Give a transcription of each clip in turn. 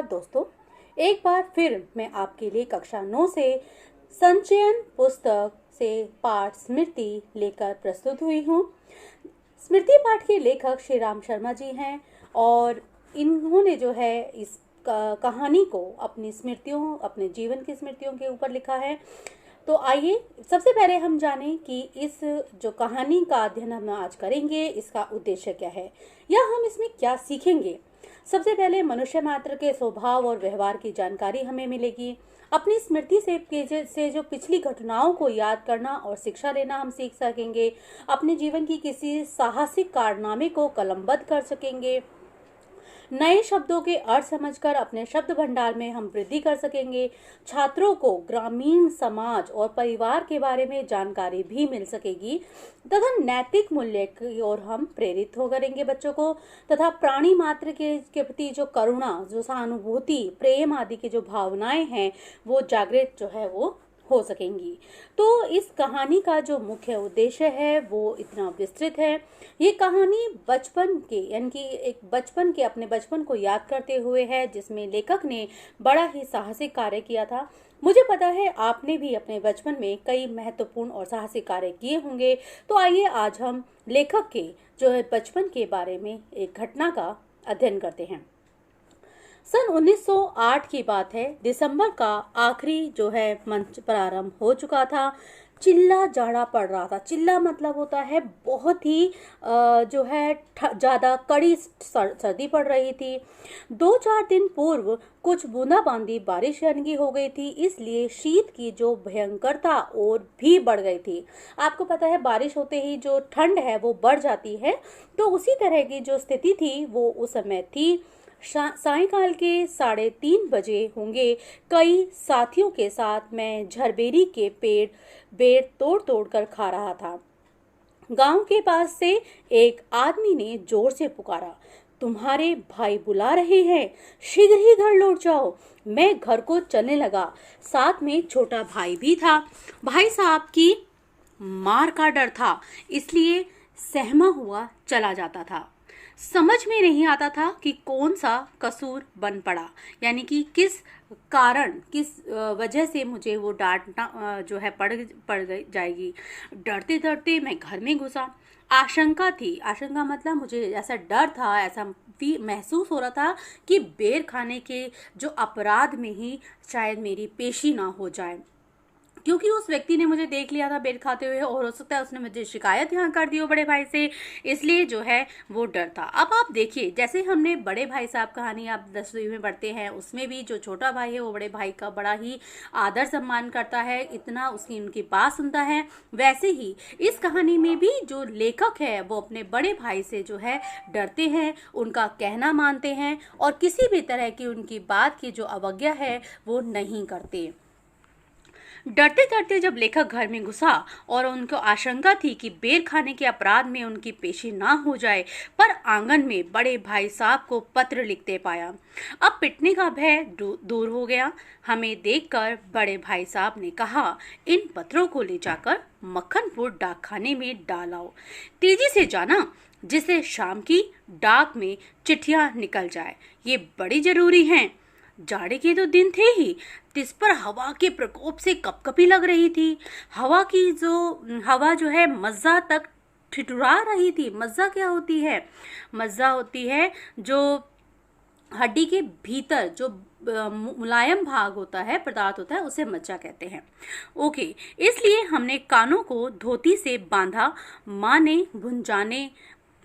नमस्कार दोस्तों, एक बार फिर मैं आपके लिए कक्षा 9 से संचयन पुस्तक से पाठ स्मृति लेकर प्रस्तुत हुई हूँ। स्मृति पाठ के लेखक श्री राम शर्मा जी हैं और इन्होंने जो है इस कहानी को अपनी स्मृतियों, अपने जीवन की स्मृतियों के ऊपर लिखा है। तो आइए सबसे पहले हम जानें कि इस जो कहानी का अध्ययन हम आज करेंगे, इसका उद्देश्य क्या है या हम इसमें क्या सीखेंगे। सबसे पहले मनुष्य मात्र के स्वभाव और व्यवहार की जानकारी हमें मिलेगी। अपनी स्मृति से जो पिछली घटनाओं को याद करना और शिक्षा लेना हम सीख सकेंगे। अपने जीवन की किसी साहसिक कारनामे को कलमबद्ध कर सकेंगे। नए शब्दों के अर्थ समझकर अपने शब्द भंडार में हम वृद्धि कर सकेंगे। छात्रों को ग्रामीण समाज और परिवार के बारे में जानकारी भी मिल सकेगी तथा नैतिक मूल्य की ओर हम प्रेरित हो करेंगे बच्चों को, तथा प्राणी मात्र के प्रति जो करुणा, जो सहानुभूति, प्रेम आदि की जो भावनाएं हैं वो जागृत जो है वो हो सकेंगी। तो इस कहानी का जो मुख्य उद्देश्य है वो इतना विस्तृत है। ये कहानी बचपन के यानी कि एक बचपन के अपने बचपन को याद करते हुए है, जिसमें लेखक ने बड़ा ही साहसिक कार्य किया था। मुझे पता है आपने भी अपने बचपन में कई महत्वपूर्ण और साहसिक कार्य किए होंगे। तो आइए आज हम लेखक के जो है बचपन के बारे में एक घटना का अध्ययन करते हैं। सन 1908 की बात है। दिसंबर का आखिरी जो है मंच प्रारंभ हो चुका था। चिल्ला जाड़ा पड़ रहा था। चिल्ला मतलब होता है बहुत ही जो है ज़्यादा कड़ी सर्दी पड़ रही थी। 2-4 दिन पूर्व कुछ बूंदाबांदी बारिश यानी हो गई थी, इसलिए शीत की जो भयंकरता और भी बढ़ गई थी। आपको पता है बारिश होते ही जो ठंड है वो बढ़ जाती है, तो उसी तरह की जो स्थिति थी वो उस समय थी। सायंकाल के 3:30 बजे होंगे। कई साथियों के साथ मैं झरबेरी के बेर तोड़ तोड़ कर खा रहा था। गांव के पास से एक आदमी ने जोर से पुकारा, तुम्हारे भाई बुला रहे हैं, शीघ्र ही घर लौट जाओ। मैं घर को चलने लगा। साथ में छोटा भाई भी था। भाई साहब की मार का डर था, इसलिए सहमा हुआ चला जाता था। समझ में नहीं आता था कि कौन सा कसूर बन पड़ा, यानी कि किस कारण, किस वजह से मुझे वो डांटना जो है पड़ जाएगी। डरते डरते मैं घर में घुसा। आशंका थी, आशंका मतलब मुझे ऐसा डर था, ऐसा भी महसूस हो रहा था कि बेर खाने के जो अपराध में ही शायद मेरी पेशी ना हो जाए, क्योंकि उस व्यक्ति ने मुझे देख लिया था बेर खाते हुए और हो सकता है उसने मुझे शिकायत यहाँ कर दी हो बड़े भाई से, इसलिए जो है वो डर था। अब आप देखिए, जैसे हमने बड़े भाई साहब कहानी आप 10वीं में पढ़ते हैं, उसमें भी जो छोटा भाई है वो बड़े भाई का बड़ा ही आदर सम्मान करता है, इतना उसकी उनकी बात सुनता है। वैसे ही इस कहानी में भी जो लेखक है वो अपने बड़े भाई से जो है डरते हैं, उनका कहना मानते हैं और किसी भी तरह की उनकी बात की जो अवज्ञा है वो नहीं करते। डरते डरते जब लेखक घर में घुसा और उनको आशंका थी कि बेर खाने के अपराध में उनकी पेशी ना हो जाए, पर आंगन में बड़े भाई साहब को पत्र लिखते पाया। अब पिटने का भय दूर हो गया। हमें देखकर बड़े भाई साहब ने कहा, इन पत्रों को ले जाकर मक्खनपुर डाकखाने में डालाओ। तेजी से जाना, जिससे शाम की डाक में चिट्ठियां निकल जाए। ये बड़ी जरूरी हैं। जाड़े के तो दिन थे ही, जिस पर हवा के प्रकोप से कपकपी लग रही थी। हवा जो है मज्जा तक ठिठुरा रही थी। मज्जा क्या होती है? मज्जा होती है जो हड्डी के भीतर जो मुलायम भाग होता है, पदार्थ होता है, उसे मज्जा कहते हैं। ओके, इसलिए हमने कानों को धोती से बांधा। माँ ने भुंजाने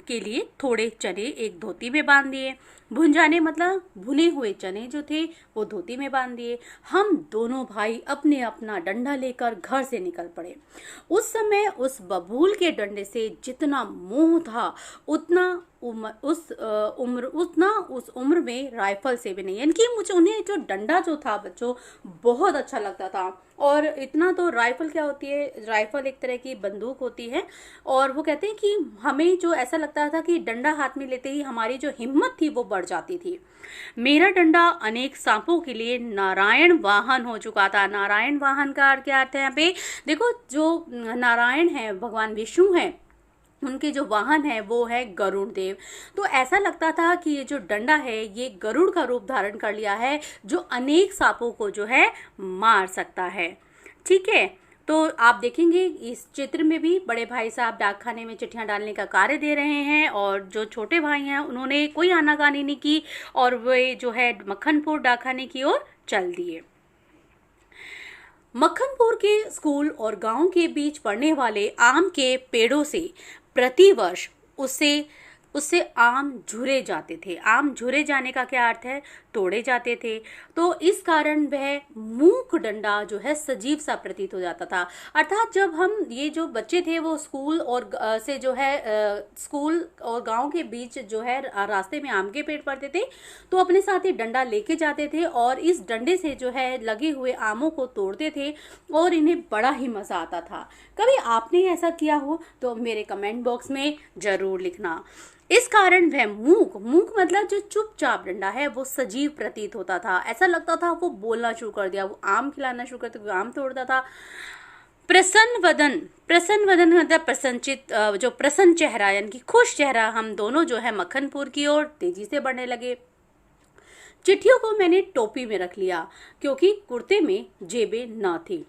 के लिए थोड़े चने एक धोती में बांध दिए। भुंजाने मतलब भुने हुए चने जो थे वो धोती में बांध दिए। हम दोनों भाई अपने अपना डंडा लेकर घर से निकल पड़े। उस समय उस बबूल के डंडे से जितना मोह था उतना उस उम्र में राइफल से भी नहीं। यानी कि मुझे उन्हें जो डंडा जो था बच्चों बहुत अच्छा लगता था। और इतना तो राइफल क्या होती है, राइफल एक तरह की बंदूक होती है, और वो कहते हैं कि हमें जो ऐसा लगता था कि डंडा हाथ में लेते ही हमारी जो हिम्मत थी वो बढ़ जाती थी। मेरा डंडा अनेक सांपों के लिए नारायण वाहन हो चुका था। नारायण वाहन का अर्थ क्या है यहाँ पे? देखो, जो नारायण है, भगवान विष्णु है, उनके जो वाहन है वो है गरुड़ देव। तो ऐसा लगता था कि ये जो डंडा है ये गरुड़ का रूप धारण कर लिया है, जो अनेक सांपों को जो है मार सकता है। ठीक है, तो आप देखेंगे इस चित्र में भी बड़े भाई साहब डाकखाने में चिट्ठियां डालने का कार्य दे रहे हैं, और जो छोटे भाई हैं उन्होंने कोई आनाकानी नहीं की और वे जो है मक्खनपुर डाकखाने की ओर चल दिए। मक्खनपुर के स्कूल और गांव के बीच पड़ने वाले आम के पेड़ों से प्रतिवर्ष उससे आम झुरे जाते थे। आम झुरे जाने का क्या अर्थ है? तोड़े जाते थे। तो इस कारण वह मूक डंडा जो है सजीव सा प्रतीत हो जाता था। अर्थात जब हम ये जो बच्चे थे वो स्कूल और से जो है स्कूल और गांव के बीच जो है रास्ते में आम के पेड़ पड़ते थे, तो अपने साथ ही डंडा लेके जाते थे और इस डंडे से जो है लगे हुए आमों को तोड़ते थे और इन्हें बड़ा ही मजा आता था। कभी आपने ऐसा किया हो तो मेरे कमेंट बॉक्स में जरूर लिखना। इस कारण वह मूक मतलब जो चुपचाप डंडा है वो सजीव प्रतीत होता था। ऐसा लगता था वो बोलना शुरू कर दिया, वो आम खिलाना शुरू कर दिया, वो आम तोड़ता था। प्रसन्न वदन मतलब प्रसन्नचित, जो प्रसन्न चेहरा यानी कि खुश चेहरा हम दोनों जो है मक्खनपुर की ओर तेजी से बढ़ने लगे। चिट्ठियों को मैंने टोपी में रख लिया क्योंकि कुर्ते में जेबें न थी।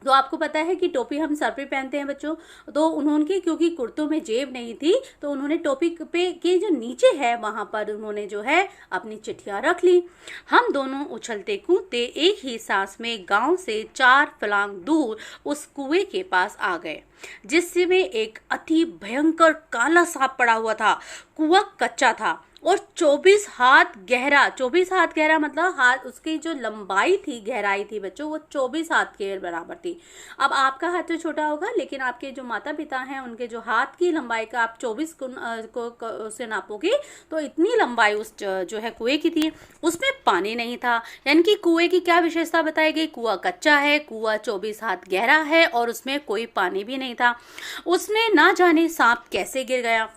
तो आपको पता है कि टोपी हम सर पे पहनते हैं बच्चों, तो उन्होंने क्योंकि कुर्तों में जेब नहीं थी तो उन्होंने टोपी पे के जो नीचे है वहां पर उन्होंने जो है अपनी चिट्ठियां रख ली। हम दोनों उछलते कूदते एक ही सांस में गांव से 4 फलांग दूर उस कुएं के पास आ गए, जिसमें एक अति भयंकर काला सांप पड़ा हुआ था। कुआं कच्चा था और 24 हाथ गहरा मतलब हाथ उसकी जो लंबाई थी, गहराई थी बच्चों, वो 24 हाथ के बराबर थी। अब आपका हाथ तो छोटा होगा, लेकिन आपके जो माता पिता हैं उनके जो हाथ की लंबाई का आप 24 से नापोगे तो इतनी लंबाई उस जो है कुएं की थी। उसमें पानी नहीं था, यानी कि कुएं की क्या विशेषता बताई गई? कुआं कच्चा है, कुआं 24 हाथ गहरा है और उसमें कोई पानी भी नहीं था। उसमें ना जाने सांप कैसे गिर गया।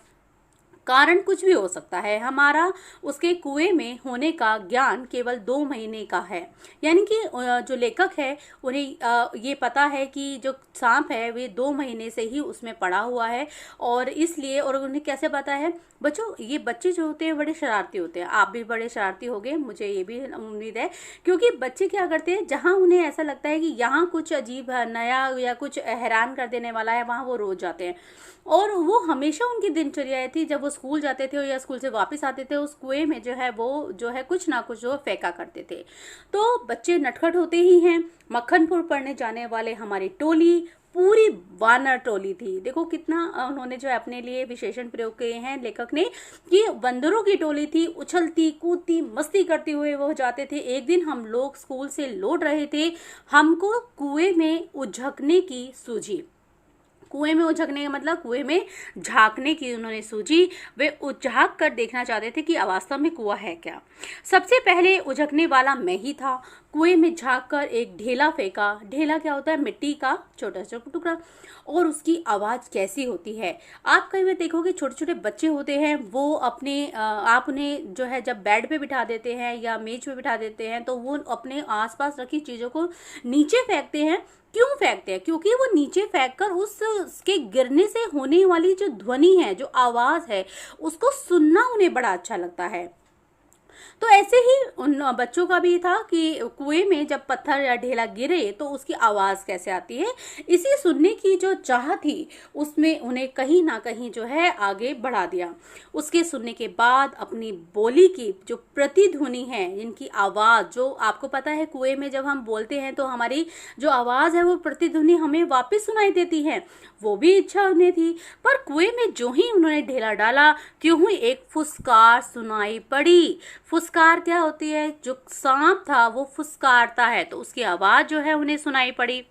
कारण कुछ भी हो सकता है। हमारा उसके कुएं में होने का ज्ञान केवल 2 महीने का है, यानी कि जो लेखक है उन्हें ये पता है कि जो सांप है वे 2 महीने से ही उसमें पड़ा हुआ है, और इसलिए, और उन्हें कैसे पता है बच्चों? ये बच्चे जो होते हैं बड़े शरारती होते हैं। आप भी बड़े शरारती होंगे, मुझे ये भी उम्मीद है, क्योंकि बच्चे क्या करते हैं, जहां उन्हें ऐसा लगता है कि यहाँ कुछ अजीब नया या कुछ हैरान कर देने वाला है, वहां वो रोज जाते हैं। और वो हमेशा उनकी दिनचर्या थी, जब वो स्कूल जाते थे या स्कूल से वापस आते थे, उस कुएं में जो है वो जो है कुछ ना कुछ जो फेंका करते थे। तो बच्चे नटखट होते ही हैं। मक्खनपुर पढ़ने जाने वाले हमारी टोली पूरी वानर टोली थी। देखो कितना उन्होंने जो अपने लिए विशेषण प्रयोग किए हैं लेखक ने, कि बंदरों की टोली थी। उछलती कूदती मस्ती करते हुए वो जाते थे। एक दिन हम लोग स्कूल से लौट रहे थे, हमको कुएं में उझकने की सूझी। कुएं में उझकने का मतलब कुएं में झांकने की उन्होंने सूझी। वे झांक कर देखना चाहते थे कि वास्तव में कुआं है क्या। सबसे पहले उझकने वाला मैं ही था। कुएं में झांक कर एक ढेला फेंका। ढेला क्या होता है? मिट्टी का छोटा छोटा टुकड़ा। और उसकी आवाज कैसी होती है, आप कई बार देखोगे छोटे छोटे बच्चे होते हैं, वो अपने आप उन्हें जो है जब बेड पे बिठा देते हैं या मेज पे बिठा देते हैं तो वो अपने आसपास रखी चीजों को नीचे फेंकते हैं। क्यों फेंकते हैं? क्योंकि वो नीचे फेंककर उसके गिरने से होने वाली जो ध्वनि है, जो आवाज है, उसको सुनना उन्हें बड़ा अच्छा लगता है। तो ऐसे ही उन बच्चों का भी था कि कुएं में जब पत्थर या ढेला गिरे तो उसकी आवाज कैसे आती है, इसी सुनने की जो चाह थी उसमें उन्हें कहीं ना कहीं जो है आगे बढ़ा दिया। उसके सुनने के बाद अपनी बोली की जो प्रतिध्वनि है, इनकी आवाज, जो आपको पता है कुएं में जब हम बोलते हैं तो हमारी जो आवाज है वो प्रतिध्वनि हमें वापस सुनाई देती है, वो भी इच्छा उन्हें थी। पर कुएं में जो ही उन्होंने ढेला डाला, त्यों ही एक फुसकार सुनाई पड़ी। फुसकार क्या होती है? जो सांप था वो फुसकारता है, तो उसकी आवाज जो है उन्हें सुनाई पड़ी।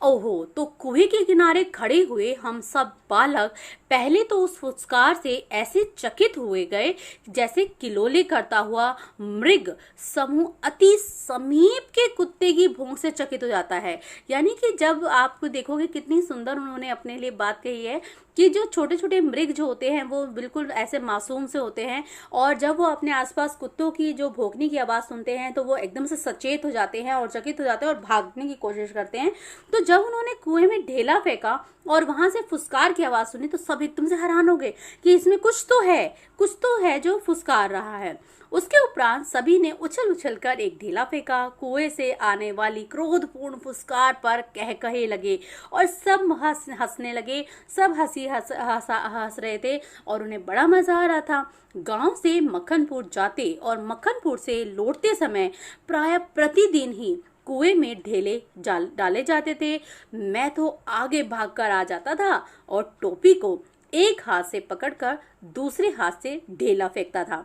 ओहो, तो कुएं के किनारे खड़े हुए हम सब बालक पहले तो उस फुसकार से ऐसे चकित हुए गए जैसे किलोले करता हुआ मृग समूह अति समीप के कुत्ते की भौंक से चकित हो जाता है। यानी कि जब आप देखोगे कितनी सुंदर उन्होंने अपने लिए बात कही है कि जो छोटे छोटे मृग जो होते हैं वो बिल्कुल ऐसे मासूम से होते हैं, और जब वो अपने आसपास कुत्तों की जो भौंकने की आवाज सुनते हैं तो वो एकदम से सचेत हो जाते हैं और चकित हो जाते हैं और भागने की कोशिश करते हैं। तो जब उन्होंने कुएं में ढेला फेंका और वहां से फुसकार की आवाज सुनी तो सब एकदम से हैरान हो गए कि इसमें कुछ तो है जो फुसकार रहा है। उसके उपरांत सभी ने उछल उछल कर एक ढेला फेंका। कुएं से आने वाली क्रोधपूर्ण फुसकार पर कह कहे लगे और सब हंसने लगे। सब हंस रहे थे और उन्हें बड़ा मजा आ रहा था। गांव से मक्खनपुर जाते और मक्खनपुर से लौटते समय प्राय प्रतिदिन ही कुएं में ढेले डाले जाते थे। मैं तो आगे भागकर आ जाता था और टोपी को एक हाथ से पकड़कर दूसरे हाथ से ढेला फेंकता था।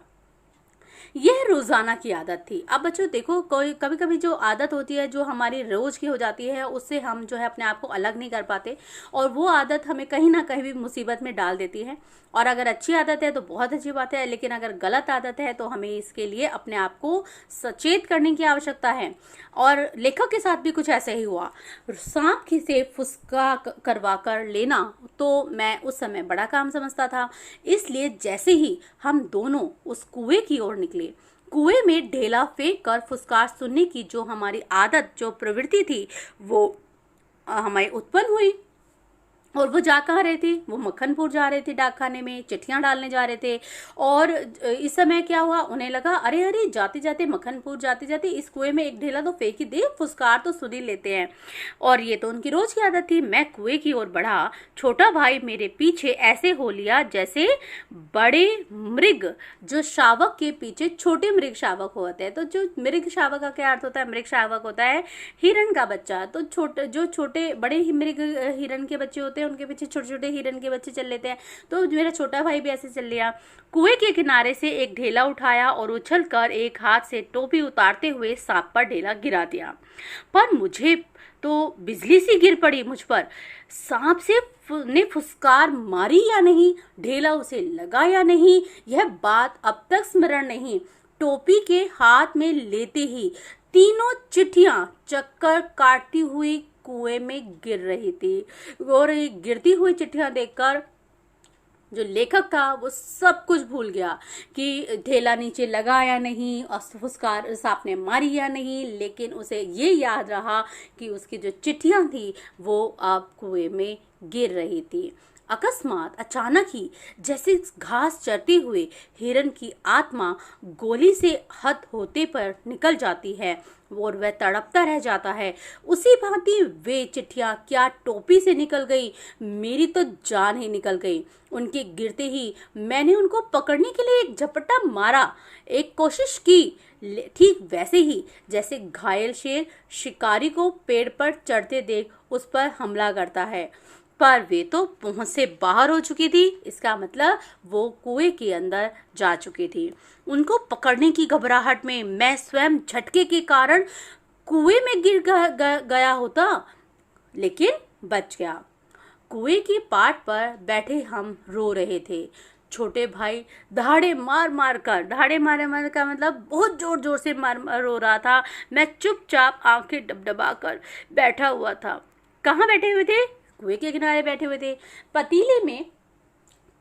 यह रोजाना की आदत थी। अब बच्चों देखो, कोई कभी कभी जो आदत होती है जो हमारी रोज की हो जाती है उससे हम जो है अपने आप को अलग नहीं कर पाते और वो आदत हमें कहीं ना कहीं भी मुसीबत में डाल देती है। और अगर अच्छी आदत है तो बहुत अच्छी बात है, लेकिन अगर गलत आदत है तो हमें इसके लिए अपने आप को सचेत करने की आवश्यकता है। और लेखक के साथ भी कुछ ऐसा ही हुआ। सांप से फुसका करवा कर लेना तो मैं उस समय बड़ा काम समझता था। इसलिए जैसे ही हम दोनों उस कुएं की ओर निकले, कुएं में ढेला फेंक कर फुसकार सुनने की जो हमारी आदत, जो प्रवृत्ति थी, वो हमारी उत्पन्न हुई। और वो जा कहाँ रहे थे? वो मक्खनपुर जा रहे थे, डाकखाने में चिट्ठियां डालने जा रहे थे। और इस समय क्या हुआ, उन्हें लगा अरे अरे जाते जाते मक्खनपुर जाते जाते इस कुएं में एक ढेला तो फेंक ही दे, फुसकार तो सुन ही लेते हैं। और ये तो उनकी रोज की आदत थी। मैं कुएं की ओर बढ़ा, छोटा भाई मेरे पीछे ऐसे हो लिया जैसे बड़े मृग जो शावक के पीछे छोटे मृग शावक होते हैं। तो जो मृग शावक का क्या अर्थ होता है? मृग शावक होता है हिरण का बच्चा। तो छोटे बड़े मृग हिरण के बच्चे होते हैं, उनके पीछे छोटे छोटे हिरन के बच्चे चल लेते हैं। तो मेरा छोटा भाई भी ऐसे चल लिया। कुएं के किनारे से एक ढेला उठाया और उछलकर एक हाथ से टोपी उतारते हुए सांप पर ढेला गिरा दिया। पर मुझे तो बिजली सी गिर पड़ी मुझ पर। सांप ने फुसकार मारी या नहीं, ढेला उसे लगा या नहीं, यह बात अब तक स्मरण नहीं। टोपी के हाथ में लेते ही तीनों चिट्ठियां चक्कर काटती हुई कुएं में गिर रही थी। और गिरती हुई चिट्ठियां देखकर जो लेखक था वो सब कुछ भूल गया कि ढेला नीचे लगा या नहीं और फुसकार सांप ने मारी या नहीं, लेकिन उसे ये याद रहा कि उसकी जो चिट्ठियां थी वो अब कुएं में गिर रही थी। अकस्मात अचानक ही जैसे घास चरते हुए हिरन की आत्मा गोली से हत होते पर निकल जाती है और वह तड़पता रह जाता है, उसी भांति वे चिट्ठियां क्या टोपी से निकल गई। मेरी तो जान ही निकल गई। उनके गिरते ही मैंने उनको पकड़ने के लिए एक झपट्टा मारा, एक कोशिश की, ठीक वैसे ही जैसे घायल शेर शिकारी को पेड़ पर चढ़ते देख उस पर हमला करता है। पर वे तो पहुंच से बाहर हो चुकी थी। इसका मतलब वो कुएं के अंदर जा चुकी थी। उनको पकड़ने की घबराहट में मैं स्वयं झटके के कारण कुएं में गिर गया होता, लेकिन बच गया। कुएं की पाट पर बैठे हम रो रहे थे। छोटे भाई दहाड़े मार का मतलब बहुत जोर जोर से मार रो रहा था। मैं चुपचाप आंखें डबडबा कर बैठा हुआ था। कहाँ बैठे हुए थे? कुएं के किनारे बैठे हुए थे। पतीले में,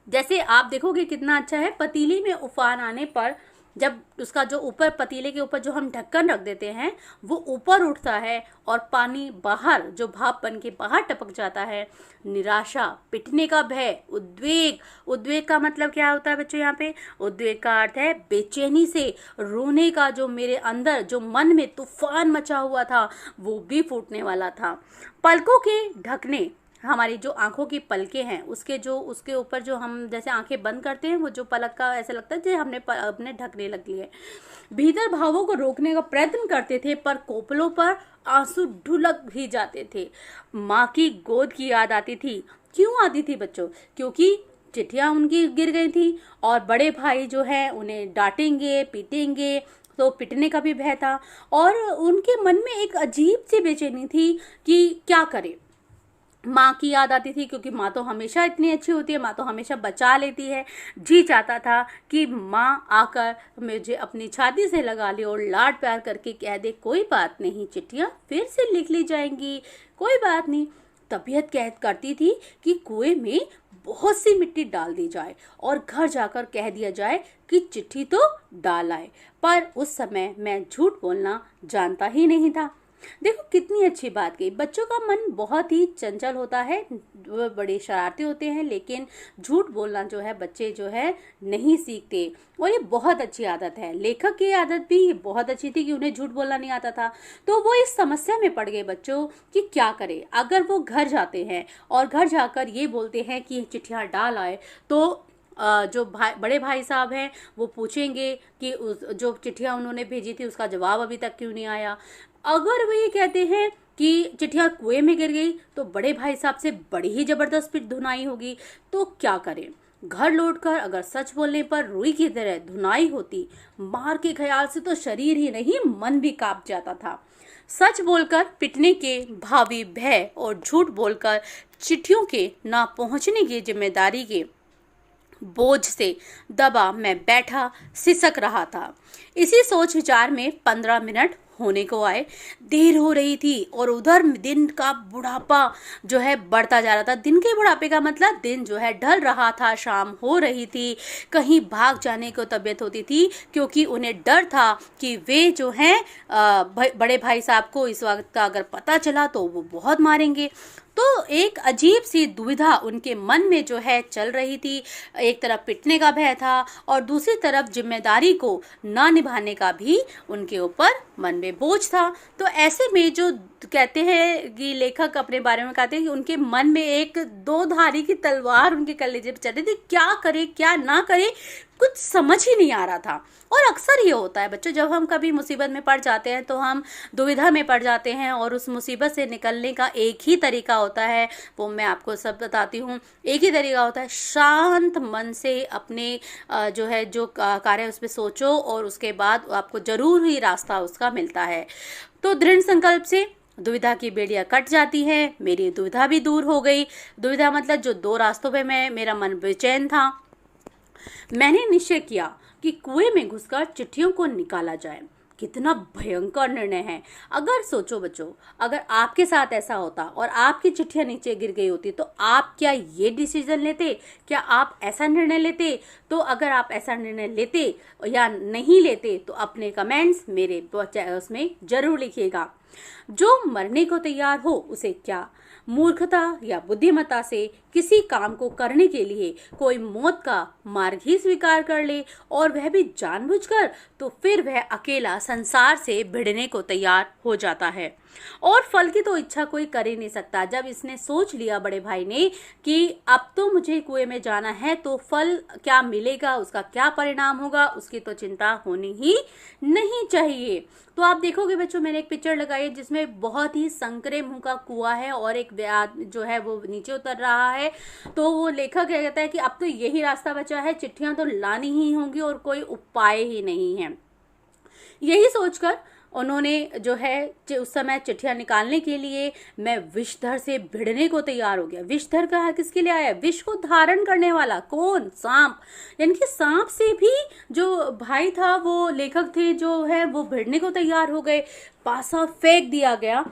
जैसे आप देखोगे कितना अच्छा है, पतीले में उफान आने पर जब उसका जो ऊपर पतीले के ऊपर जो हम ढक्कन रख देते हैं वो ऊपर उठता है और पानी बाहर, जो भाप बन के बाहर टपक जाता है। निराशा, पिटने का भय, उद्वेग का मतलब क्या होता है बच्चों? यहाँ पे उद्वेग का अर्थ है बेचैनी से रोने का। जो मेरे अंदर जो मन में तूफान मचा हुआ था वो भी फूटने वाला था। पलकों के ढकने, हमारी जो आंखों की पलकें हैं उसके ऊपर जो हम जैसे आंखें बंद करते हैं वो जो पलक का ऐसा लगता है जैसे हमने अपने ढकने लग लिए। भीतर भावों को रोकने का प्रयत्न करते थे पर कोपलों पर आंसू ढुलक भी जाते थे। माँ की गोद की याद आती थी। क्यों आती थी बच्चों? क्योंकि चिट्ठियां उनकी गिर गई थी और बड़े भाई जो है उन्हें डांटेंगे, पीटेंगे, तो पिटने का भी भय था। और उनके मन में एक अजीब सी बेचैनी थी कि क्या करे। माँ की याद आती थी क्योंकि माँ तो हमेशा इतनी अच्छी होती है, माँ तो हमेशा बचा लेती है। जी चाहता था कि माँ आकर मुझे अपनी छाती से लगा ले और लाड प्यार करके कह दे कोई बात नहीं, चिट्ठियाँ फिर से लिख ली जाएंगी, कोई बात नहीं। तबीयत कह करती थी कि कुएं में बहुत सी मिट्टी डाल दी जाए और घर जाकर कह दिया जाए कि चिट्ठी तो डाल आए। पर उस समय मैं झूठ बोलना जानता ही नहीं था। देखो कितनी अच्छी बात कही। बच्चों का मन बहुत ही चंचल होता है, वो बड़े शरारती होते हैं, लेकिन झूठ बोलना जो है बच्चे जो है नहीं सीखते, और ये बहुत अच्छी आदत है। लेखक की आदत भी बहुत अच्छी थी कि उन्हें झूठ बोलना नहीं आता था, तो वो इस समस्या में पड़ गए बच्चों कि क्या करें। अगर वो घर जाते हैं और घर जाकर ये बोलते हैं कि चिट्ठियाँ डाल आए, तो जो बड़े भाई साहब हैं वो पूछेंगे कि जो चिट्ठियाँ उन्होंने भेजी थी उसका जवाब अभी तक क्यों नहीं आया। अगर वो ये कहते हैं कि चिट्ठियाँ कुएं में गिर गई, तो बड़े भाई साहब से बड़ी ही जबरदस्त फिर धुनाई होगी। तो क्या करें। घर लौटकर अगर सच बोलने पर रुई की तरह धुनाई होती, मार के ख्याल से तो शरीर ही नहीं मन भी कांप जाता था। सच बोलकर पिटने के भावी भय और झूठ बोलकर चिट्ठियों के ना पहुंचने की जिम्मेदारी के बोझ से दबा मैं बैठा सिसक रहा था। इसी सोच विचार में 15 मिनट होने को आए। देर हो रही थी और उधर दिन का बुढ़ापा जो है बढ़ता जा रहा था। दिन के बुढ़ापे का मतलब दिन जो है ढल रहा था, शाम हो रही थी। कहीं भाग जाने को तबीयत होती थी, क्योंकि उन्हें डर था कि वे जो हैं बड़े भाई साहब को इस वक्त का अगर पता चला तो वो बहुत मारेंगे। तो एक अजीब सी दुविधा उनके मन में जो है चल रही थी। एक तरफ पिटने का भय था और दूसरी तरफ जिम्मेदारी को ना निभाने का भी उनके ऊपर मन में बोझ था। तो ऐसे में जो कहते हैं कि लेखक अपने बारे में कहते हैं कि उनके मन में एक दो धारी की तलवार उनके कलेजे पे चल रही थी। क्या करे क्या ना करे, कुछ समझ ही नहीं आ रहा था। और अक्सर ये होता है बच्चों, जब हम कभी मुसीबत में पड़ जाते हैं तो हम दुविधा में पड़ जाते हैं, और उस मुसीबत से निकलने का एक ही तरीका होता है, वो मैं आपको सब बताती हूँ। एक ही तरीका होता है, शांत मन से अपने जो है जो कार्य है उस पर सोचो, और उसके बाद आपको जरूर ही रास्ता उसका मिलता है। तो दृढ़ संकल्प से दुविधा की बेड़ियां कट जाती है। मेरी दुविधा भी दूर हो गई। दुविधा मतलब जो दो रास्तों पे मेरा मन बेचैन था। मैंने निश्चय किया कि कुएं में घुसकर चिट्ठियों को निकाला जाए। कितना भयंकर निर्णय है। अगर सोचो बच्चों, अगर आपके साथ ऐसा होता और आपकी चिट्ठियां नीचे गिर गई होती, तो आप क्या ये डिसीजन लेते? क्या आप ऐसा निर्णय लेते? तो अगर आप ऐसा निर्णय लेते या नहीं लेते तो अपने कमेंट्स मेरे उसमें जरूर लिखिएगा। जो मरने को तैयार हो उसे क्या मूर्खता या बुद्धिमत्ता से किसी काम को करने के लिए कोई मौत का मार्ग ही स्वीकार कर ले, और वह भी जानबूझकर, तो फिर वह अकेला संसार से भिड़ने को तैयार हो जाता है। और फल की तो इच्छा कोई कर ही नहीं सकता। जब इसने सोच लिया बड़े भाई ने कि अब तो मुझे कुएं में जाना है, तो फल क्या मिलेगा, उसका क्या परिणाम होगा, उसकी तो चिंता होनी ही नहीं चाहिए। तो आप देखोगे बच्चों, मैंने एक पिक्चर लगाई है जिसमें बहुत ही संकरे मुंह का कुआं है और एक जो है वो नीचे उतर रहा है। तो वो लेखक क्या कहता है कि अब तो यही रास्ता बचा है, चिट्ठियां तो लानी ही होंगी और कोई उपाय ही नहीं है। यही सोचकर उन्होंने जो है उस समय चिट्ठियां निकालने के लिए मैं विषधर से भिड़ने को तैयार हो गया। विषधर का किसके लिए आया? विष को धारण करने वाला कौन? सांप। यानी कि सांप से भी जो भाई था, वो लेखक थे, जो है वो भिड़ने को तैयार हो गए। पासा फेंक दिया गया।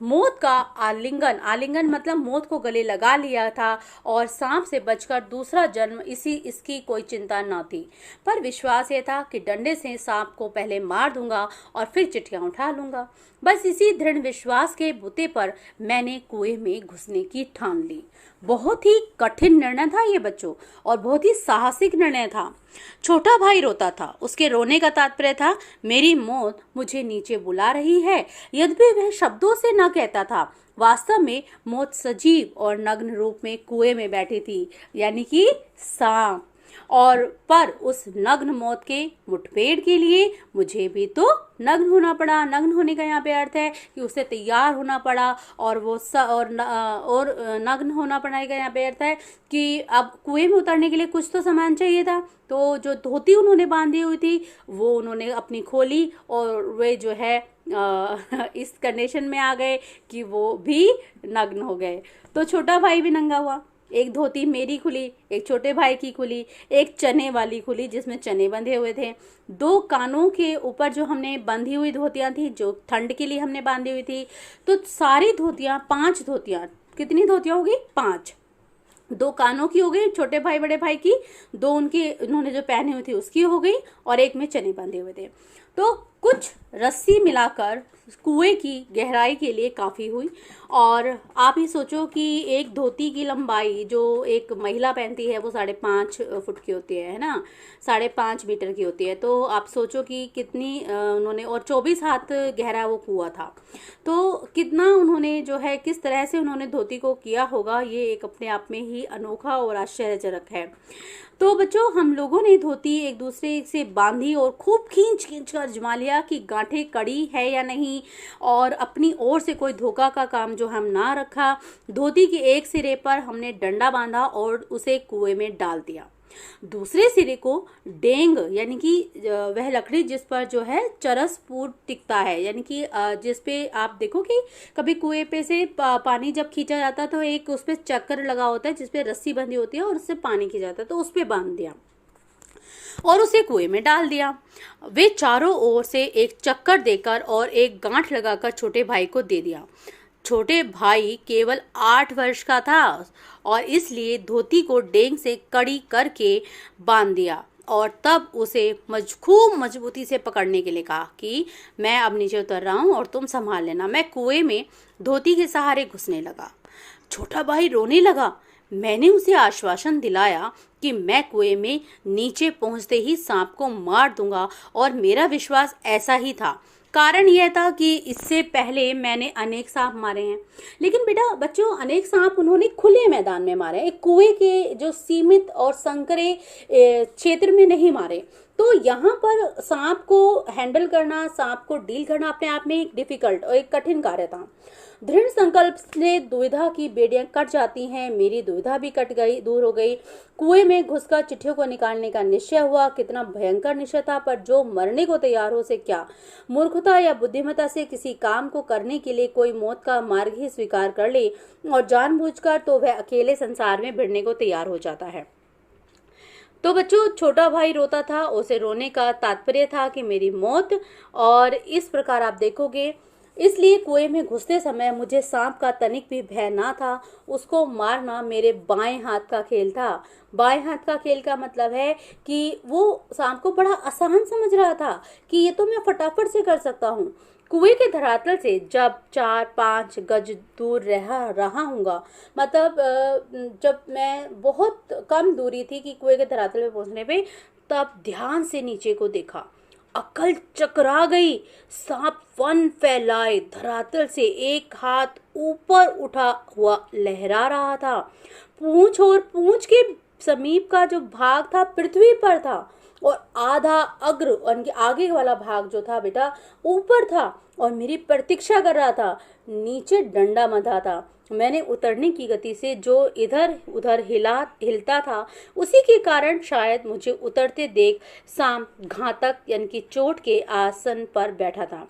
मौत का आलिंगन, आलिंगन मतलब मौत को गले लगा लिया था, और सांप से बचकर दूसरा जन्म इसकी कोई चिंता न थी। पर विश्वास ये था कि डंडे से सांप को पहले मार दूंगा और फिर चिट्ठियां उठा लूंगा। बस इसी दृढ़ विश्वास के बुते पर मैंने कुएं में घुसने की ठान ली। बहुत ही कठिन निर्णय था ये बच्चों, और बहुत ही साहसिक निर्णय था। छोटा भाई रोता था। उसके रोने का तात्पर्य था मेरी मौत मुझे नीचे बुला रही है। यद्यपि वह शब्दों से न कहता था, वास्तव में मौत सजीव और नग्न रूप में कुएं में बैठी थी, यानी कि सांप। और पर उस नग्न मौत के मुठभेड़ के लिए मुझे भी तो नग्न होना पड़ा। नग्न होने का यहाँ पे अर्थ है कि उसे तैयार होना पड़ा, और वो और नग्न होना पड़ा का यहाँ पे अर्थ है कि अब कुएं में उतरने के लिए कुछ तो सामान चाहिए था। तो जो धोती उन्होंने बांधी हुई थी वो उन्होंने अपनी खोली, और वे जो है इस कंडीशन में आ गए कि वो भी नग्न हो गए। तो छोटा भाई भी नंगा हुआ। एक धोती मेरी खुली, एक छोटे भाई की खुली, एक चने वाली खुली जिसमें चने बंधे हुए थे। दो कानों के ऊपर जो हमने बंधी हुई धोतियां थी, जो ठंड के लिए हमने बांधी हुई थी। तो सारी धोतियां, 5 धोतियां, कितनी धोतियां होगी? 5। 2 कानों की हो गई छोटे भाई बड़े भाई की, 2 उनकी उन्होंने जो पहनी हुई थी उसकी हो गई, और एक में चने बंधे हुए थे। तो कुछ रस्सी मिलाकर कुएं की गहराई के लिए काफ़ी हुई। और आप ही सोचो कि एक धोती की लंबाई जो एक महिला पहनती है वो 5.5 फुट की होती है ना, 5.5 मीटर की होती है। तो आप सोचो कि कितनी उन्होंने, और 24 हाथ गहरा वो कुआं था। तो कितना उन्होंने जो है, किस तरह से उन्होंने धोती को किया होगा, ये एक अपने आप में ही अनोखा और आश्चर्यजनक है। तो बच्चों, हम लोगों ने धोती एक दूसरे से बांधी और खूब खींच खींच कर आजमा लिया कि गांठें कड़ी है या नहीं, और अपनी ओर से कोई धोखा का काम जो हम ना रखा। धोती के एक सिरे पर हमने डंडा बांधा और उसे कुएं में डाल दिया। दूसरे सिरे को डेंग, यानी कि वह लकड़ी जिस पर जो है चरस पूर टिकता है, यानी कि जिस पे आप देखो कि कभी कुएं पे से पानी जब खींचा जाता है तो एक उस पे चक्कर लगा होता है जिस पे रस्सी बंधी होती है और उससे पानी खींचा जाता है, तो उस पे बांध दिया और उसे कुएं में डाल दिया। वे चारों ओर से एक चक्कर देकर और एक गांठ लगाकर छोटे भाई को दे दिया। छोटे भाई केवल 8 वर्ष का था और इसलिए धोती को डेंग से कड़ी करके बांध दिया और तब उसे खूब मजबूती से पकड़ने के लिए कहा कि मैं अब नीचे उतर रहा हूं और तुम संभाल लेना। मैं कुएं में धोती के सहारे घुसने लगा। छोटा भाई रोने लगा। मैंने उसे आश्वासन दिलाया कि मैं कुएं में नीचे पहुंचते ही सांप को मार दूंगा, और मेरा विश्वास ऐसा ही था। कारण यह था कि इससे पहले मैंने अनेक सांप मारे हैं, लेकिन बेटा बच्चों, अनेक सांप उन्होंने खुले मैदान में मारे, एक कुएं के जो सीमित और संकरे क्षेत्र में नहीं मारे। तो यहाँ पर सांप को हैंडल करना, सांप को डील करना अपने आप में एक डिफिकल्ट और एक कठिन कार्य था। दृढ़ संकल्प से दुविधा की बेड़ियां कट जाती हैं। मेरी दुविधा भी कट गई, दूर हो गई। कुएं में घुसकर चिट्ठियों को निकालने का निश्चय हुआ। कितना भयंकर निश्चय था, पर जो मरने को तैयार हो से क्या मूर्खता या बुद्धिमत्ता से किसी काम को करने के लिए कोई मौत का मार्ग ही स्वीकार कर ले और जानबूझकर, तो वह अकेले संसार में भिड़ने को तैयार हो जाता है। तो बच्चों, छोटा भाई रोता था। उसे रोने का तात्पर्य था कि मेरी मौत, और इस प्रकार आप देखोगे। इसलिए कुएं में घुसते समय मुझे सांप का तनिक भी भय ना था। उसको मारना मेरे बाएं हाथ का खेल था। बाएं हाथ का खेल का मतलब है कि वो सांप को बड़ा आसान समझ रहा था कि ये तो मैं फटाफट से कर सकता हूँ। कुएं के धरातल से जब 4-5 गज दूर रहा हूँगा, मतलब जब मैं बहुत कम दूरी थी कि कुएं के धरातल पे पहुंचने पे, तब ध्यान से नीचे को देखा। अक्ल चकरा गई। सांप फन फैलाए धरातल से एक हाथ ऊपर उठा हुआ लहरा रहा था। पूंछ और पूंछ के समीप का जो भाग था पृथ्वी पर था, और आधा अग्र उनके आगे वाला भाग जो था बेटा ऊपर था और मेरी प्रतीक्षा कर रहा था। नीचे डंडा बंधा था। मैंने उतरने की गति से जो इधर उधर हिलता था, उसी के कारण शायद मुझे उतरते देख सांप घातक यानी कि चोट के आसन पर बैठा था।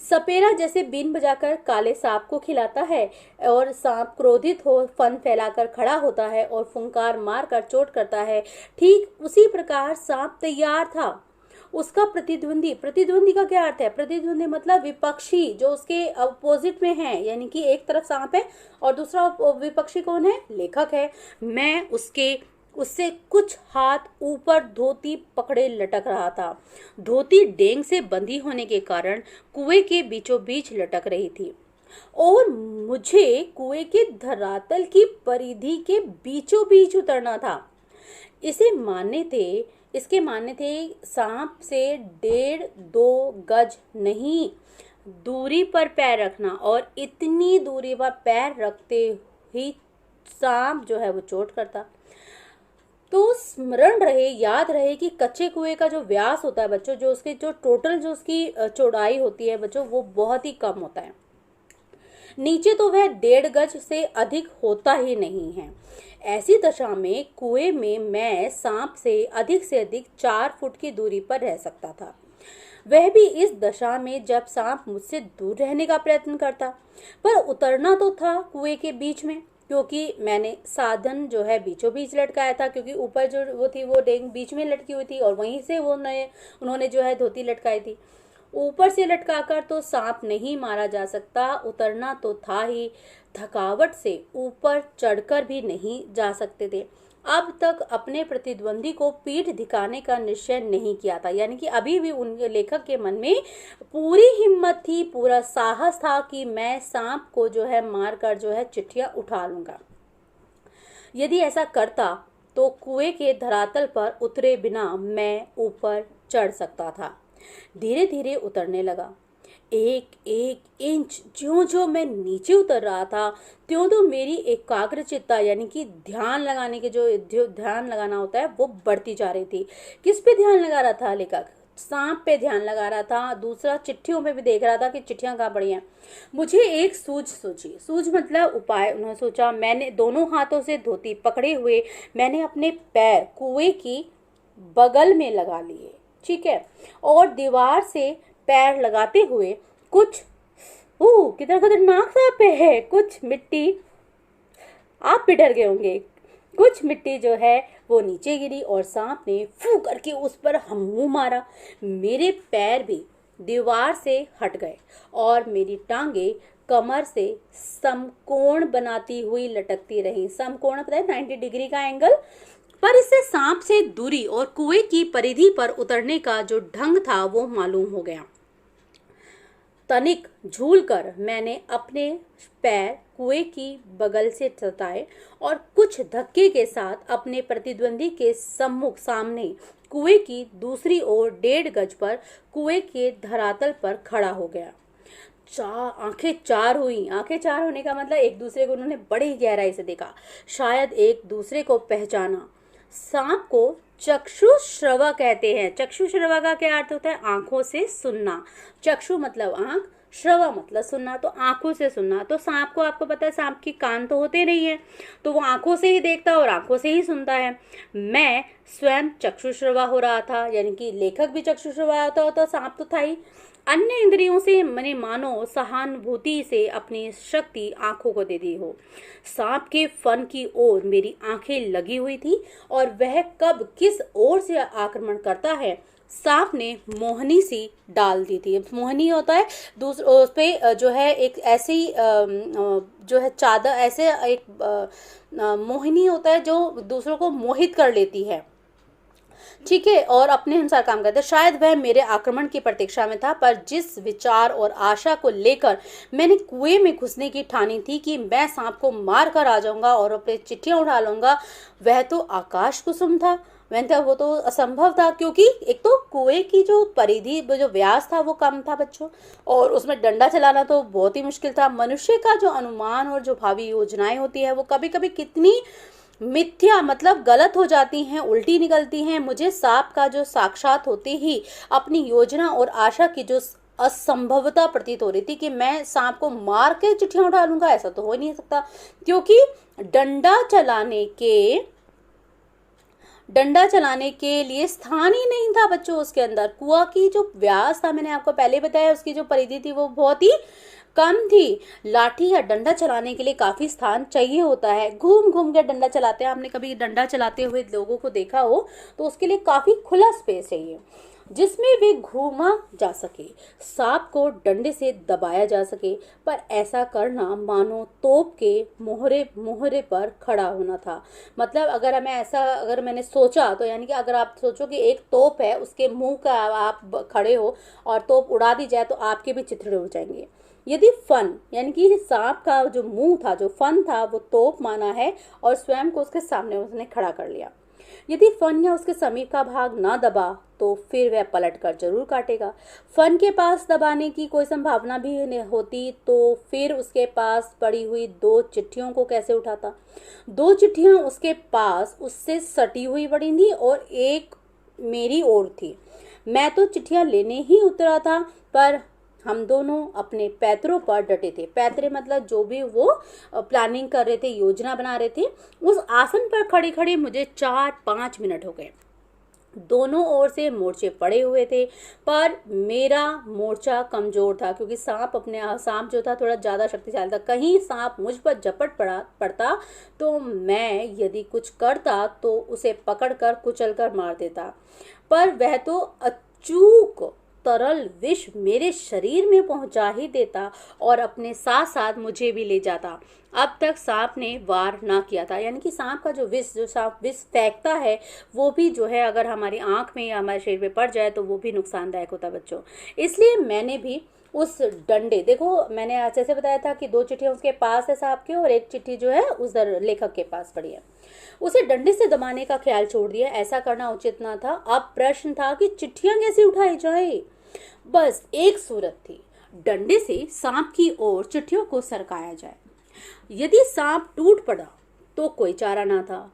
सपेरा जैसे बीन बजाकर काले सांप को खिलाता है और सांप क्रोधित हो फन फैलाकर खड़ा होता है और फुंकार मारकर चोट करता है, ठीक उसी प्रकार सांप तैयार था। उसका प्रतिद्वंदी का क्या अर्थ है? प्रतिद्वंदी मतलब विपक्षी, जो उसके अपोजिट में है, यानी कि एक तरफ सांप है और दूसरा विपक्षी कौन है? लेखक है। मैं उससे कुछ हाथ ऊपर धोती पकड़े लटक रहा था। धोती डेंग से बंधी होने के कारण कुएं के बीचों बीच लटक रही थी और मुझे कुएं के धरातल की परिधि के बीचों बीच उतरना था। इसके मानने थे सांप से 1.5-2 गज नहीं दूरी पर पैर रखना, और इतनी दूरी पर पैर रखते ही सांप जो है वो चोट करता। तो स्मरण रहे, याद रहे कि कच्चे कुएं का जो व्यास होता है बच्चों, जो उसकी चौड़ाई होती है बच्चों, वो बहुत ही कम होता है। नीचे तो वह 1.5 गज से अधिक होता ही नहीं है। ऐसी दशा में कुएं में मैं सांप से अधिक 4 फुट की दूरी पर रह सकता था, वह भी इस दशा में जब सांप मुझसे दूर रहने का प्रयत्न करता। पर उतरना तो था कुएं के बीच में, क्योंकि मैंने साधन जो है बीचों बीच लटकाया था, क्योंकि ऊपर जो वो थी वो डेंग बीच में लटकी हुई थी और वहीं से उन्होंने जो है धोती लटकाई थी। ऊपर से लटकाकर तो सांप नहीं मारा जा सकता, उतरना तो था ही। थकावट से ऊपर चढ़कर भी नहीं जा सकते थे। अब तक अपने प्रतिद्वंदी को पीठ दिखाने का निश्चय नहीं किया था। यानी कि अभी भी उन लेखक के मन में पूरी हिम्मत थी, पूरा साहस था कि मैं सांप को जो है मार कर जो है चिट्ठियां उठा लूंगा। यदि ऐसा करता तो कुएं के धरातल पर उतरे बिना मैं ऊपर चढ़ सकता था। धीरे धीरे उतरने लगा। एक एक इंच ज्यों ज्यों मैं नीचे उतर रहा था, त्यों तो मेरी एकाग्रचित्ता यानी कि ध्यान लगाने के जो ध्यान लगाना होता है वो बढ़ती जा रही थी। किस पे ध्यान लगा रहा था लेखक? सांप पे ध्यान लगा रहा था। दूसरा, चिट्ठियों पे भी देख रहा था कि चिट्ठियां कहाँ पड़ी हैं। मुझे एक सूझ सूझी। सूझ मतलब उपाय। उन्होंने सोचा। मैंने दोनों हाथों से धोती पकड़े हुए मैंने अपने पैर कुएं की बगल में लगा लिए, ठीक है, और दीवार से पैर लगाते हुए कुछ कितना खतरनाक सांप है, कुछ मिट्टी, आप भी डर गए होंगे, कुछ मिट्टी जो है वो नीचे गिरी और सांप ने फू करके उस पर मुंह मारा। मेरे पैर भी दीवार से हट गए और मेरी टांगे कमर से समकोण बनाती हुई लटकती रही। समकोण पता है 90 डिग्री का एंगल। पर इससे सांप से दूरी और कुएं की परिधि पर उतरने का जो ढंग था वो मालूम हो गया। तनिक झूलकर मैंने अपने पैर कुएं की बगल से सटाए और कुछ धक्के के साथ अपने प्रतिद्वंदी के सम्मुख सामने कुएं की दूसरी ओर 1.5 गज पर कुएं के धरातल पर खड़ा हो गया। आंखें चार हुई। आंखें चार होने का मतलब एक दूसरे को उन्होंने बड़ी गहराई से देखा, शायद एक दूसरे को पहचाना। सांप को चक्षुश्रवा कहते हैं। चक्षुश्रवा का क्या अर्थ होता है? आंखों से सुनना। चक्षु मतलब आंख, श्रवा मतलब सुनना, तो आंखों से सुनना। तो सांप को, आपको पता है सांप की कान तो होते नहीं है, तो वो आंखों से ही देखता है और आंखों से ही सुनता है। मैं स्वयं चक्षुश्रवा हो रहा था, यानी कि लेखक भी चक्षुश्रवा होता हो तो सांप तो था ही। अन्य इंद्रियों से मैंने मानो सहानुभूति से अपनी शक्ति आंखों को दे दी हो। सांप के फन की ओर मेरी आंखें लगी हुई थी और वह कब किस ओर से आक्रमण करता है सांप ने मोहनी सी डाल दी थी। मोहनी होता है उस पे जो है एक ऐसी जो है चादर, ऐसे एक मोहिनी होता है जो दूसरों को मोहित कर लेती है, ठीक है, और अपने अनुसार काम करता है। शायद वह मेरे आक्रमण की प्रतीक्षा में था, पर जिस विचार और आशा को लेकर मैंने कुएं में घुसने की ठानी थी कि मैं सांप को मार कर आ जाऊंगा और अपने चिट्ठियां उठा लूंगा, वह तो आकाश कुसुम था। वो तो असंभव था, क्योंकि एक तो कुएं की जो परिधि, जो व्यास था वो कम था बच्चों, और उसमें डंडा चलाना तो बहुत ही मुश्किल था। मनुष्य का जो अनुमान और जो भावी योजनाएं होती है वो कभी कभी कितनी मिथ्या मतलब गलत हो जाती हैं, उल्टी निकलती हैं। मुझे सांप का जो साक्षात होते ही अपनी योजना और आशा की जो असंभवता प्रतीत हो रही थी कि मैं सांप को मार के चिट्ठियां उठा लूंगा, ऐसा तो हो ही नहीं सकता, क्योंकि डंडा चलाने के लिए स्थान ही नहीं था बच्चों उसके अंदर। कुआं की जो व्यास था, मैंने आपको पहले बताया, उसकी जो परिधि थी वो बहुत ही कम थी। लाठी या डंडा चलाने के लिए काफी स्थान चाहिए होता है। घूम घूम कर डंडा चलाते हैं। आपने कभी डंडा चलाते हुए लोगों को देखा हो तो उसके लिए काफी खुला स्पेस चाहिए जिसमें वे घूमा जा सके, सांप को डंडे से दबाया जा सके। पर ऐसा करना मानो तोप के मोहरे पर खड़ा होना था। मतलब अगर मैंने सोचा तो, यानी कि अगर आप सोचो कि एक तोप है, उसके मुंह का आप खड़े हो और तोप उड़ा दी जाए तो आपके भी चिथड़े हो जाएंगे। यदि फन यानी कि सांप का जो मुंह था, जो फन था, वो तोप माना है और स्वयं को उसके सामने उसने खड़ा कर लिया। यदि फन या उसके समीप का भाग ना दबा तो फिर वह पलट कर जरूर काटेगा। फन के पास दबाने की कोई संभावना भी होती तो फिर उसके पास पड़ी हुई 2 चिट्ठियों को कैसे उठाता। 2 चिट्ठियां उसके पास उससे सटी हुई पड़ी थी और एक मेरी ओर थी। मैं तो चिट्ठियां लेने ही उतरा था, पर हम दोनों अपने पैतरों पर डटे थे। पैतरे मतलब जो भी वो प्लानिंग कर रहे थे, योजना बना रहे थे। उस आसन पर खड़े खड़े मुझे 4-5 मिनट हो गए। दोनों ओर से मोर्चे पड़े हुए थे, पर मेरा मोर्चा कमजोर था, क्योंकि सांप जो था थोड़ा ज्यादा शक्तिशाली था। कहीं सांप मुझ पर झपट पड़ता तो मैं यदि कुछ करता तो उसे पकड़कर कुचलकर मार देता, पर वह तो अचूक तरल विष मेरे शरीर में पहुंचा ही देता और अपने साथ साथ मुझे भी ले जाता। अब तक सांप ने वार ना किया था। यानी कि सांप का जो सांप विष फेंकता है वो भी जो है अगर हमारी आंख में या हमारे शरीर में पड़ जाए तो वो भी नुकसानदायक होता है बच्चों। इसलिए मैंने भी उस डंडे, देखो मैंने आज जैसे बताया था कि 2 चिट्ठियां उसके पास है सांप के और 1 चिट्ठी जो है उधर लेखक के पास पड़ी है, उसे डंडे से दबाने का ख्याल छोड़ दिया। ऐसा करना उचित ना था। अब प्रश्न था कि चिट्ठियां कैसे उठाई जाए। बस एक सूरत थी, डंडे से सांप की ओर चिट्ठियों को सरकाया जाए। यदि सांप टूट पड़ा तो कोई चारा ना था,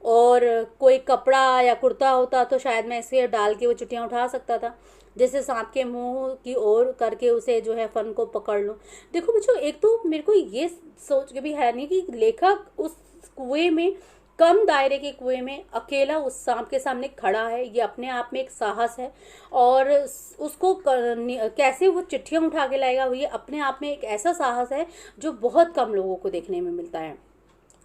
और कोई कपड़ा या कुर्ता होता तो शायद मैं इसे डाल के वो चिट्ठियां उठा सकता था, जैसे सांप के मुंह की ओर करके उसे जो है फन को पकड़ लूं। देखो बच्चों, एक तो मेरे को ये सोच के भी है नहीं कि लेखक उस कुएं में, कम दायरे के कुएं में अकेला उस सांप के सामने खड़ा है, ये अपने आप में एक साहस है। और उसको कैसे वो चिट्ठियां उठा के लाएगा, ये अपने आप में एक ऐसा साहस है जो बहुत कम लोगों को देखने में मिलता है।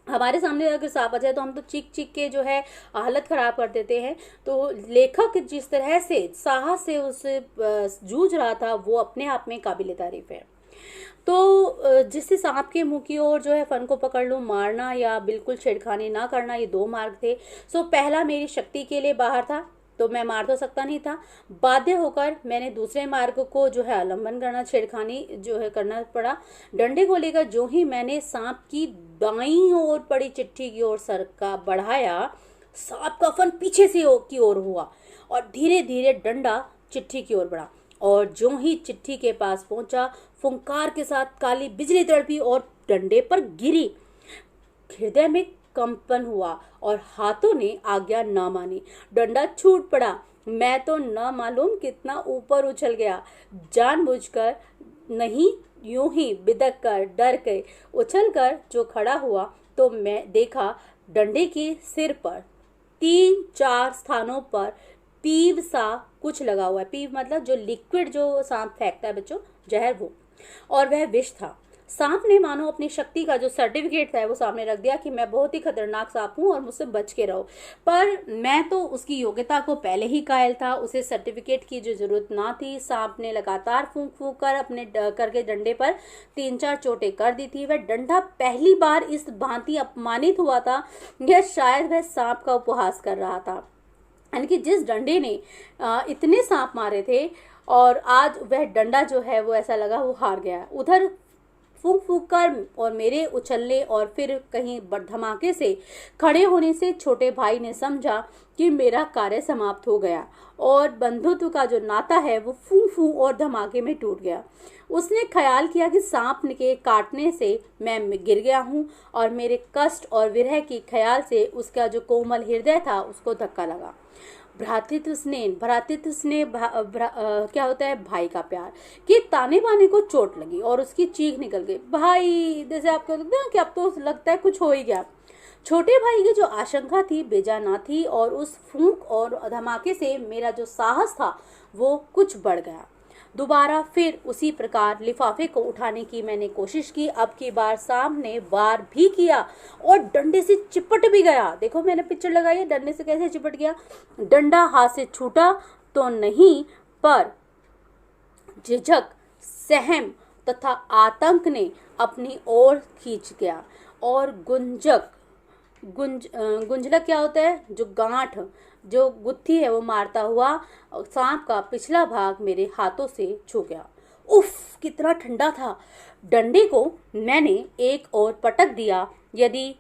हमारे सामने अगर सांप आ जाए तो हम तो चीख चीख के जो है हालत खराब कर देते हैं। तो लेखक जिस तरह से साहस से उससे जूझ रहा था वो अपने आप में काबिल तारीफ है। तो जिससे सांप के मुंह की ओर जो है फन को पकड़ लूं, मारना या बिल्कुल छेड़खानी ना करना, ये 2 मार्ग थे। सो पहला मेरी शक्ति के लिए बाहर था तो मैं मार तो सकता नहीं था। बाध्य होकर मैंने दूसरे मार्ग को जो है अवलंबन करना, छेड़खानी जो है करना पड़ा। डंडे को लेकर जो ही मैंने सांप की दाईं ओर पड़ी चिट्ठी की ओर सर का बढ़ाया, सांप का फन पीछे से की ओर हुआ और धीरे धीरे डंडा चिट्ठी की ओर बढ़ा। और जो ही चिट्ठी के पास पहुंचा, फुंकार के साथ काली बिजली तड़पी और डंडे पर गिरी। हृदय में कंपन हुआ और हाथों ने आज्ञा न मानी। डंडा छूट पड़ा। मैं तो न मालूम कितना ऊपर उछल गया, जानबूझकर नहीं, यूं ही बिदक कर डर के उछल कर जो खड़ा हुआ तो मैं देखा डंडे के सिर पर 3-4 स्थानों पर पीव सा कुछ लगा हुआ है। पीव मतलब जो लिक्विड जो सांप फेंकता है बच्चों, जहर, वो, और वह विष था। सांप ने मानो अपनी शक्ति का जो सर्टिफिकेट था वो सामने रख दिया कि मैं बहुत ही खतरनाक सांप हूं और मुझसे बच के रहो। पर मैं तो उसकी योग्यता को पहले ही कायल था, उसे सर्टिफिकेट की जो जरूरत ना थी। सांप ने लगातार फूंक फूंक कर अपने करके डंडे पर 3-4 चोटें कर दी थी। वह डंडा पहली बार इस भांति अपमानित हुआ था या शायद वह सांप का उपहास कर रहा था। यानी कि जिस डंडे ने इतने सांप मारे थे और आज वह डंडा जो है वो ऐसा लगा वो हार गया। उधर फूंक फूंक कर और मेरे उछलने और फिर कहीं धमाके से खड़े होने से छोटे भाई ने समझा कि मेरा कार्य समाप्त हो गया और बंधुत्व का जो नाता है वो फूंक फूंक और धमाके में टूट गया। उसने ख्याल किया कि सांप के काटने से मैं गिर गया हूँ और मेरे कष्ट और विरह के ख्याल से उसका जो कोमल हृदय था उसको धक्का लगा। भ्रातृत्व स्नेह क्या होता है, भाई का प्यार कि ताने बाने को चोट लगी और उसकी चीख निकल गई। भाई, जैसे आपको लगता है कि अब तो लगता है कुछ हो ही गया। छोटे भाई की जो आशंका थी बेजा ना थी और उस फूंक और धमाके से मेरा जो साहस था वो कुछ बढ़ गया। दोबारा फिर उसी प्रकार लिफाफे को उठाने की मैंने कोशिश की। अब की बार सांप ने वार भी किया और डंडे से चिपट भी गया। देखो मैंने पिक्चर लगाई है डंडे से कैसे चिपट गया। डंडा हाथ से छूटा तो नहीं, पर झिझक, सहम तथा आतंक ने अपनी ओर खींच गया और गुंजलक क्या होता है, जो गांठ, जो गुत्थी है वो मारता हुआ सांप का पिछला भाग मेरे हाथों से छू गया। उफ, कितना ठंडा था। डंडे को मैंने एक ओर पटक दिया। यदि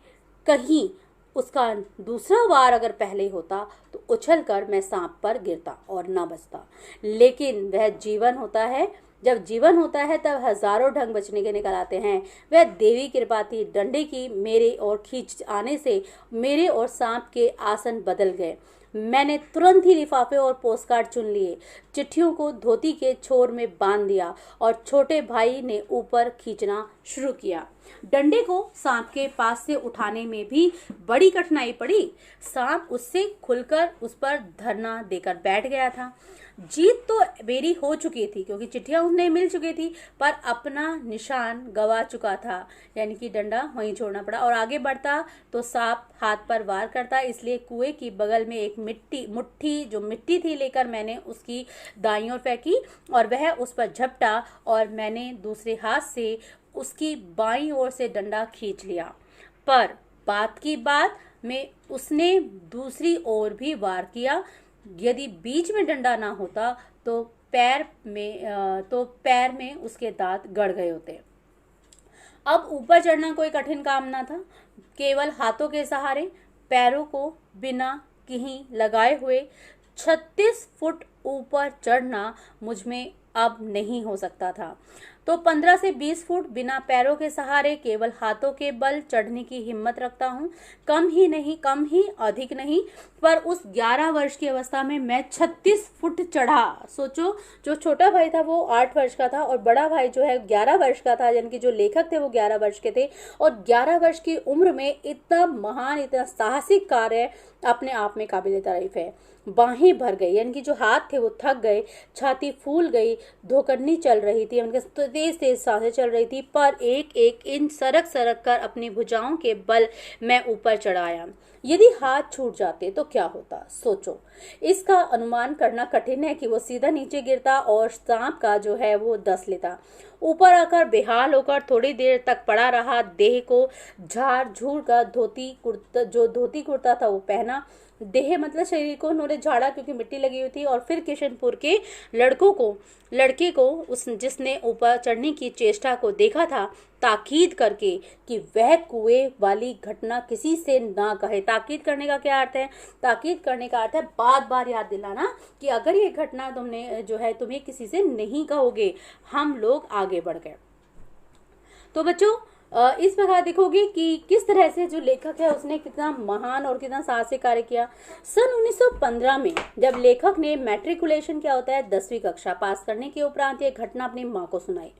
कहीं उसका दूसरा वार अगर पहले होता तो उछलकर मैं सांप पर गिरता और न बचता। लेकिन वह जीवन होता है, जब जीवन होता है तब हजारों ढंग बचने के निकल आते हैं। वह देवी कृपा थी। डंडे की मेरे ओर खींच आने से मेरे और सांप के आसन बदल गए। मैंने तुरंत ही लिफाफे और पोस्टकार्ड चुन लिए, चिट्ठियों को धोती के छोर में बांध दिया और छोटे भाई ने ऊपर खींचना शुरू किया। डंडे को सांप के पास से उठाने में भी बड़ी कठिनाई पड़ी। सांप उससे खुलकर उस पर धरना देकर बैठ गया था। जीत तो मेरी हो चुकी थी क्योंकि चिट्ठियां उन्हें मिल चुकी थी, पर अपना निशान गवा चुका था, यानी कि डंडा वहीं छोड़ना पड़ा और आगे बढ़ता तो सांप हाथ पर वार करता। इसलिए कुएं की बगल में एक मिट्टी थी लेकर मैंने उसकी दाईं ओर फेंकी और वह उस पर झपटा और मैंने दूसरे हाथ से उसकी बाईं ओर से डंडा खींच लिया, पर बात की बात में उसने दूसरी ओर भी वार किया। यदि बीच में डंडा ना होता तो पैर में उसके दांत गड़ गए होते। अब ऊपर चढ़ना कोई कठिन काम ना था। केवल हाथों के सहारे पैरों को बिना कहीं लगाए हुए 36 फुट ऊपर चढ़ना मुझ में अब नहीं हो सकता था। तो 15 से 20 फुट बिना पैरों के सहारे केवल हाथों के बल चढ़ने की हिम्मत रखता हूँ। कम ही अधिक नहीं, पर उस 11 वर्ष की अवस्था में मैं 36 फुट चढ़ा। सोचो, जो छोटा भाई था वो 8 वर्ष का था और बड़ा भाई जो है 11 वर्ष का था, यानी कि जो लेखक थे वो 11 वर्ष के थे। और 11 वर्ष की उम्र में इतना महान, इतना साहसिक कार्य अपने आप में काबिल तारीफ है। बाहें भर गई, यानी कि जो हाथ थे वो थक गए, छाती फूल गई, धोकरनी चल रही थी, उनके तेज तेज सांसें चल रही थी, पर एक एक इंच सरक सरक कर अपनी भुजाओं के बल मैं ऊपर चढ़ाया। यदि हाथ छूट जाते तो क्या होता, सोचो। इसका अनुमान करना कठिन है कि वो सीधा नीचे गिरता और सांप का जो है वो डस लेता। ऊपर आकर बेहाल होकर थोड़ी देर तक पड़ा रहा। देह को झाड़ झूड़ कर धोती कुर्ता था वो पहना। देह मतलब शरीर को उन्होंने झाड़ा क्योंकि मिट्टी लगी हुई थी। और फिर किशनपुर के लड़के को उस जिसने ऊपर चढ़ने की चेष्टा को देखा था, ताकीद करके कि वह कुएं वाली घटना किसी से ना कहे। ताकीद करने का क्या अर्थ है? ताकीद करने का अर्थ है बार बार याद दिलाना कि अगर ये घटना तुमने जो है तुम्हें किसी से नहीं कहोगे। हम लोग आगे बढ़ गए। तो बच्चों, इस प्रकार देखोगे कि किस तरह से जो लेखक है उसने कितना महान और कितना साहसिक कार्य किया। सन 1915 में जब लेखक ने मैट्रिकुलेशन, क्या होता है, 10वीं कक्षा पास करने के उपरांत ये घटना अपनी माँ को सुनाई।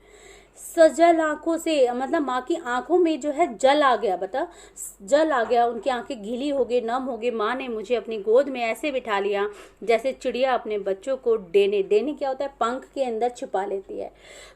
सजल आंखों से, मतलब माँ की आंखों में जो है जल आ गया, उनकी आंखें गीली हो गई, नम हो गई। माँ ने मुझे अपनी गोद में ऐसे बिठा लिया जैसे चिड़िया अपने बच्चों को डेने क्या होता है, पंख के अंदर छिपा लेती है।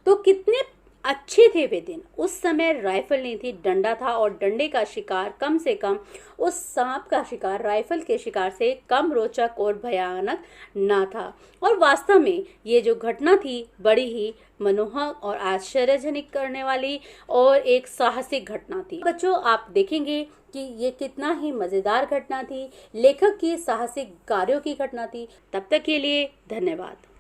तो कितने अच्छे थे वे दिन। उस समय राइफल नहीं थी, डंडा था, और डंडे का शिकार कम से कम उस सांप का शिकार राइफल के शिकार से कम रोचक और भयानक ना था। और वास्तव में ये जो घटना थी बड़ी ही मनोहर और आश्चर्यजनक करने वाली और एक साहसिक घटना थी। बच्चों, आप देखेंगे कि ये कितना ही मजेदार घटना थी, लेखक की साहसिक कार्यों की घटना थी। तब तक के लिए धन्यवाद।